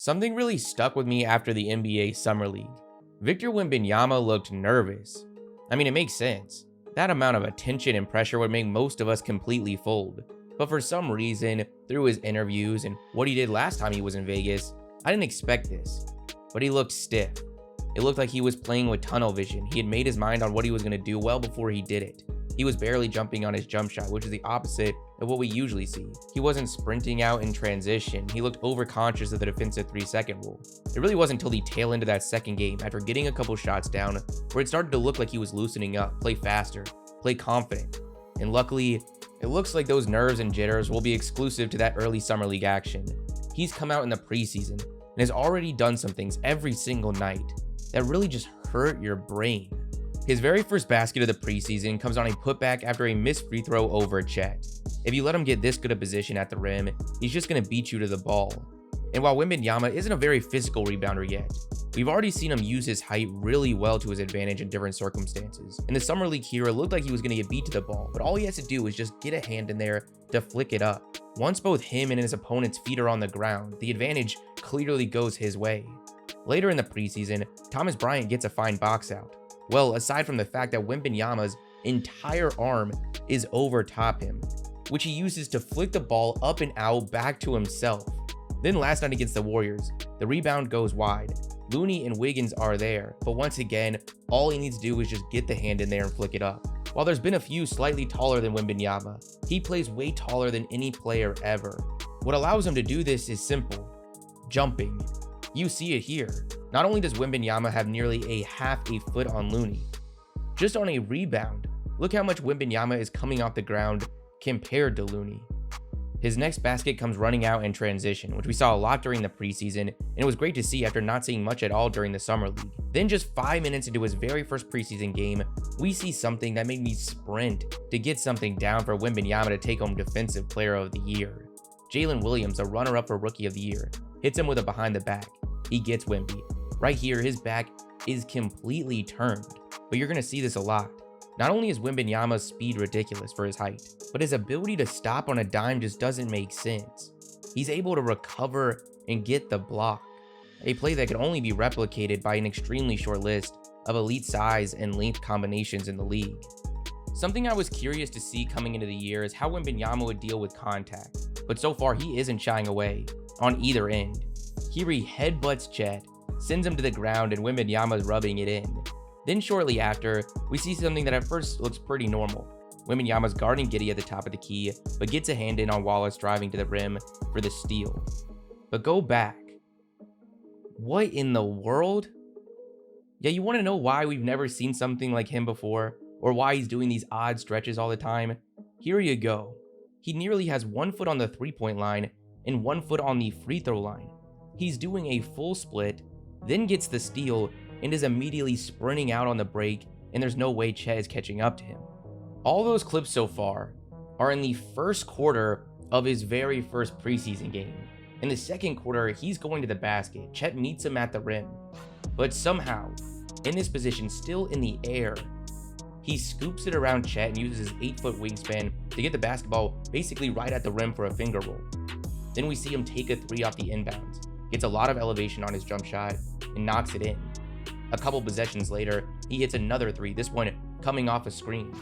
Something really stuck with me after the NBA Summer League. Victor Wembanyama looked nervous. I mean, it makes sense. That amount of attention and pressure would make most of us completely fold. But for some reason, through his interviews and what he did last time he was in Vegas, I didn't expect this. But he looked stiff. It looked like he was playing with tunnel vision. He had made his mind on what he was going to do well before he did it. He was barely jumping on his jump shot, which is the opposite of what we usually see. He wasn't sprinting out in transition. He looked overconscious of the defensive 3-second rule. It really wasn't until the tail end of that second game, after getting a couple shots down, where it started to look like he was loosening up, play faster, play confident. And luckily, it looks like those nerves and jitters will be exclusive to that early summer league action. He's come out in the preseason and has already done some things every single night that really just hurt your brain. His very first basket of the preseason comes on a putback after a missed free throw over Chet. If you let him get this good a position at the rim, he's just going to beat you to the ball. And while Wembanyama isn't a very physical rebounder yet, we've already seen him use his height really well to his advantage in different circumstances. In the Summer League here, it looked like he was going to get beat to the ball, but all he has to do is just get a hand in there to flick it up. Once both him and his opponent's feet are on the ground, the advantage clearly goes his way. Later in the preseason, Thomas Bryant gets a fine box out. Well, aside from the fact that Wembanyama's entire arm is over top him, which he uses to flick the ball up and out back to himself. Then last night against the Warriors, the rebound goes wide. Looney and Wiggins are there, but once again, all he needs to do is just get the hand in there and flick it up. While there's been a few slightly taller than Wembanyama, he plays way taller than any player ever. What allows him to do this is simple: jumping. You see it here. Not only does Wembanyama have nearly a half a foot on Looney, just on a rebound, look how much Wembanyama is coming off the ground compared to Looney. His next basket comes running out in transition, which we saw a lot during the preseason, and it was great to see after not seeing much at all during the summer league. Then just 5 minutes into his very first preseason game, we see something that made me sprint to get something down for Wembanyama to take home Defensive Player of the Year. Jalen Williams, a runner-up for Rookie of the Year, hits him with a behind the back. He gets Wemby. Right here, his back is completely turned, but you're going to see this a lot. Not only is Wembanyama's speed ridiculous for his height, but his ability to stop on a dime just doesn't make sense. He's able to recover and get the block, a play that can only be replicated by an extremely short list of elite size and length combinations in the league. Something I was curious to see coming into the year is how Wembanyama would deal with contact, but so far he isn't shying away on either end. Here he headbutts Chet, sends him to the ground, and Wembanyama's rubbing it in. Then shortly after, we see something that at first looks pretty normal. Wembanyama's guarding Giddey at the top of the key, but gets a hand in on Wallace driving to the rim for the steal. But go back. What in the world? Yeah, you want to know why we've never seen something like him before, or why he's doing these odd stretches all the time? Here you go. He nearly has 1 foot on the three-point line and 1 foot on the free throw line. He's doing a full split, then gets the steal, and is immediately sprinting out on the break, and there's no way Chet is catching up to him. All those clips so far are in the first quarter of his very first preseason game. In the second quarter, he's going to the basket. Chet meets him at the rim, but somehow, in this position, still in the air, he scoops it around Chet and uses his 8-foot wingspan to get the basketball basically right at the rim for a finger roll. Then we see him take a three off the inbounds, gets a lot of elevation on his jump shot, and knocks it in. A couple possessions later, he hits another three, this one coming off a screen.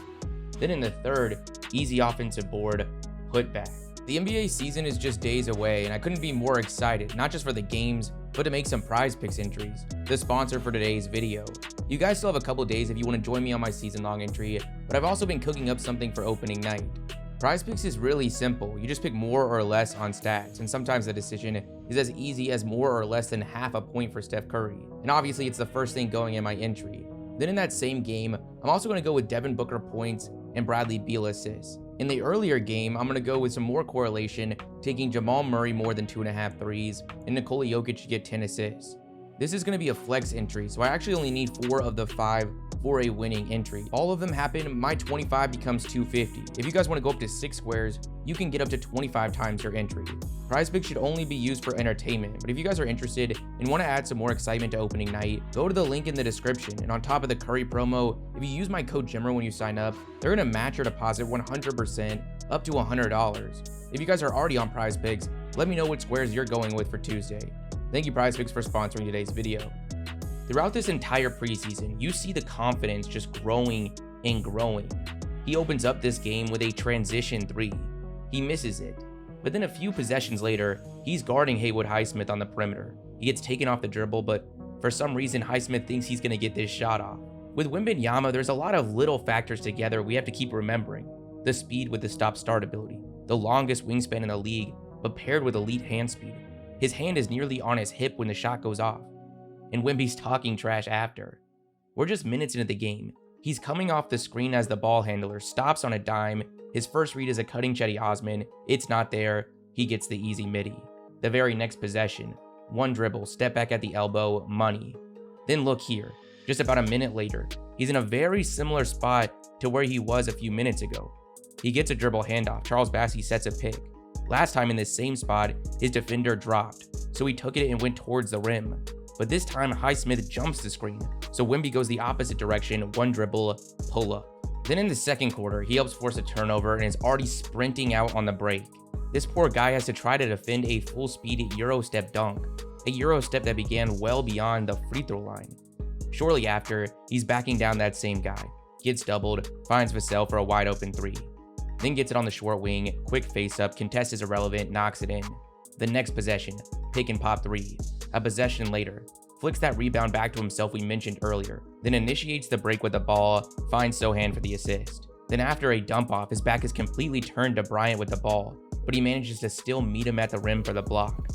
Then in the third, easy offensive board, putback. The NBA season is just days away, and I couldn't be more excited, not just for the games, but to make some Prize Picks entries, the sponsor for today's video. You guys still have a couple days if you want to join me on my season-long entry, but I've also been cooking up something for opening night. Prize Picks is really simple. You just pick more or less on stats, and sometimes the decision is as easy as more or less than half a point for Steph Curry. And obviously, it's the first thing going in my entry. Then in that same game, I'm also going to go with Devin Booker points and Bradley Beal assists. In the earlier game, I'm going to go with some more correlation, taking Jamal Murray more than 2.5 threes, and Nikola Jokic to get 10 assists. This is going to be a flex entry, so I actually only need 4 of the 5 for a winning entry. All of them happen, my 25 becomes 250. If you guys want to go up to 6 squares, you can get up to 25 times your entry. Prize Picks should only be used for entertainment, but if you guys are interested and want to add some more excitement to opening night, go to the link in the description, and on top of the Curry promo, if you use my code JimmerRange when you sign up, they're going to match your deposit 100% up to $100. If you guys are already on Prize Picks, let me know which squares you're going with for Tuesday. Thank you, PrizePicks, for sponsoring today's video. Throughout this entire preseason, you see the confidence just growing and growing. He opens up this game with a transition 3. He misses it. But then a few possessions later, he's guarding Haywood Highsmith on the perimeter. He gets taken off the dribble, but for some reason, Highsmith thinks he's going to get this shot off. With Wembanyama, there's a lot of little factors together we have to keep remembering. The speed with the stop-start ability, the longest wingspan in the league, but paired with elite hand speed. His hand is nearly on his hip when the shot goes off. And Wemby's talking trash after. We're just minutes into the game. He's coming off the screen as the ball handler stops on a dime. His first read is a cutting Chetty Osman. It's not there. He gets the easy midi. The very next possession, one dribble, step back at the elbow, money. Then look here. Just about a minute later, he's in a very similar spot to where he was a few minutes ago. He gets a dribble handoff. Charles Bassey sets a pick. Last time in this same spot, his defender dropped, so he took it and went towards the rim. But this time, Highsmith jumps the screen, so Wemby goes the opposite direction, one dribble, pull up. Then in the second quarter, he helps force a turnover and is already sprinting out on the break. This poor guy has to try to defend a full-speed Euro step dunk, a Euro step that began well beyond the free throw line. Shortly after, he's backing down that same guy, gets doubled, finds Vassell for a wide open 3. Then gets it on the short wing, quick face-up, contest is irrelevant, knocks it in. The next possession, pick and pop 3. A possession later, flicks that rebound back to himself we mentioned earlier, then initiates the break with the ball, finds Sohan for the assist. Then after a dump off, his back is completely turned to Bryant with the ball, but he manages to still meet him at the rim for the block.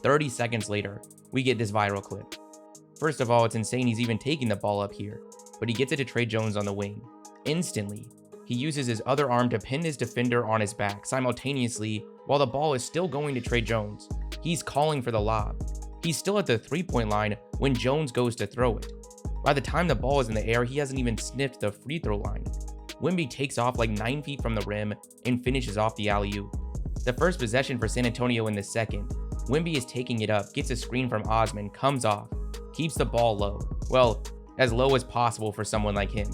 30 seconds later, we get this viral clip. First of all, it's insane he's even taking the ball up here, but he gets it to Trey Jones on the wing. Instantly, he uses his other arm to pin his defender on his back simultaneously while the ball is still going to Trey Jones. He's calling for the lob. He's still at the 3-point line when Jones goes to throw it. By the time the ball is in the air, he hasn't even sniffed the free throw line. Wemby takes off like 9 feet from the rim and finishes off the alley-oop. The first possession for San Antonio in the second. Wemby is taking it up, gets a screen from Osman, comes off, keeps the ball low. Well, as low as possible for someone like him.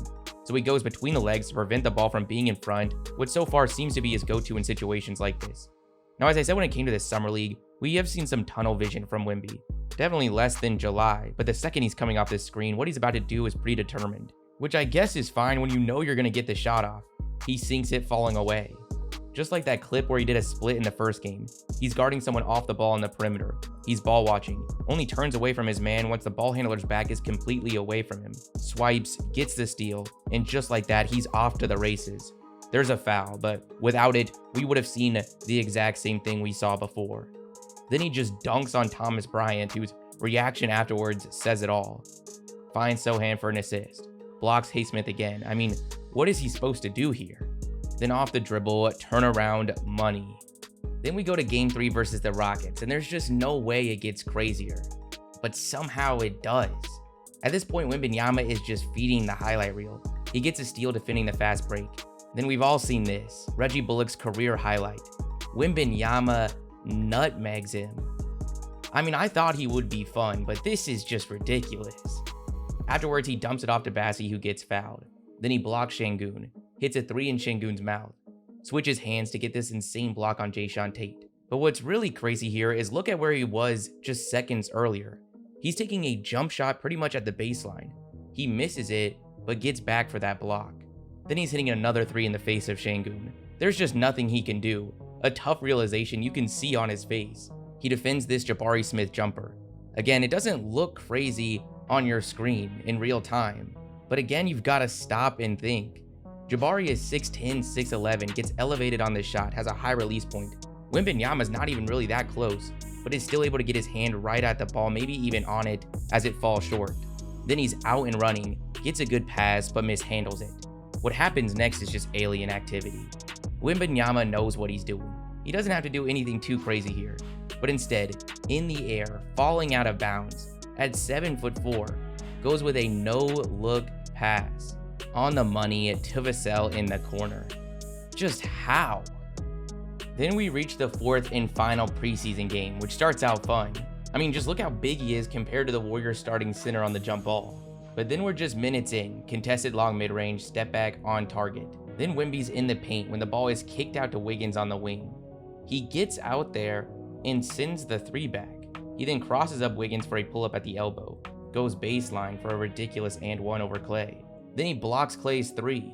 So he goes between the legs to prevent the ball from being in front, which so far seems to be his go-to in situations like this. Now, as I said when it came to this summer league, we have seen some tunnel vision from Wemby. Definitely less than July, but the second he's coming off this screen, what he's about to do is predetermined. Which I guess is fine when you know you're going to get the shot off. He sinks it falling away. Just like that clip where he did a split in the first game. He's guarding someone off the ball on the perimeter. He's ball watching, only turns away from his man once the ball handler's back is completely away from him. Swipes, gets the steal, and just like that, he's off to the races. There's a foul, but without it, we would have seen the exact same thing we saw before. Then he just dunks on Thomas Bryant, whose reaction afterwards says it all. Finds Sohan for an assist. Blocks Highsmith again. I mean, what is he supposed to do here? Then off the dribble, turnaround, money. Then we go to game 3 versus the Rockets, and there's just no way it gets crazier. But somehow it does. At this point, Wembanyama is just feeding the highlight reel. He gets a steal defending the fast break. Then we've all seen this, Reggie Bullock's career highlight. Wembanyama nutmegs him. I mean, I thought he would be fun, but this is just ridiculous. Afterwards, he dumps it off to Bassey, who gets fouled. Then he blocks Şengün, hits a 3 in Şengün's mouth, switches hands to get this insane block on Jae'Sean Tate. But what's really crazy here is look at where he was just seconds earlier. He's taking a jump shot pretty much at the baseline. He misses it, but gets back for that block. Then he's hitting another 3 in the face of Şengün. There's just nothing he can do. A tough realization you can see on his face. He defends this Jabari Smith jumper. Again, it doesn't look crazy on your screen in real time, but again, you've got to stop and think. Jabari is 6'10", 6'11", gets elevated on this shot, has a high release point. Wembanyama's not even really that close, but is still able to get his hand right at the ball, maybe even on it as it falls short. Then he's out and running, gets a good pass, but mishandles it. What happens next is just alien activity. Wembanyama knows what he's doing. He doesn't have to do anything too crazy here, but instead, in the air, falling out of bounds, at 7'4", goes with a no-look pass on the money to Vassell in the corner. Just how? Then we reach the 4th and final preseason game, which starts out fun. I mean, just look how big he is compared to the Warriors starting center on the jump ball. But then we're just minutes in, contested long mid-range, step back on target. Then Wemby's in the paint when the ball is kicked out to Wiggins on the wing. He gets out there and sends the 3 back. He then crosses up Wiggins for a pull-up at the elbow, goes baseline for a ridiculous and one over Klay. Then he blocks Klay's three.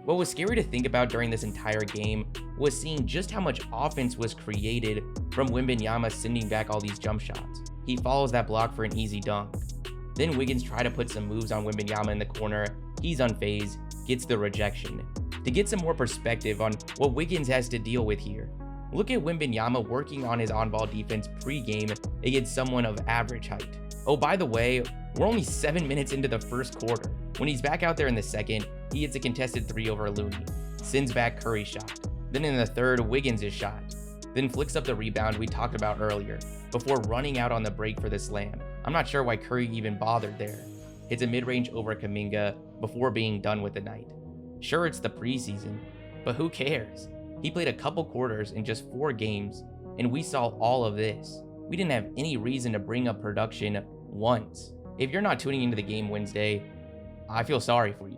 What was scary to think about during this entire game was seeing just how much offense was created from Wembanyama sending back all these jump shots. He follows that block for an easy dunk. Then Wiggins tried to put some moves on Wembanyama in the corner. He's unfazed, gets the rejection. To get some more perspective on what Wiggins has to deal with here, look at Wembanyama working on his on-ball defense pre-game against someone of average height. Oh, by the way, we're only 7 minutes into the first quarter. When he's back out there in the second, he hits a contested three over Looney, sends back Curry's shot. Then in the third, Wiggins' shot. Then flicks up the rebound we talked about earlier, before running out on the break for the slam. I'm not sure why Curry even bothered there. Hits a mid-range over Kuminga before being done with the night. Sure, it's the preseason, but who cares? He played a couple quarters in just 4 games, and we saw all of this. We didn't have any reason to bring up production once. If you're not tuning into the game Wednesday, I feel sorry for you.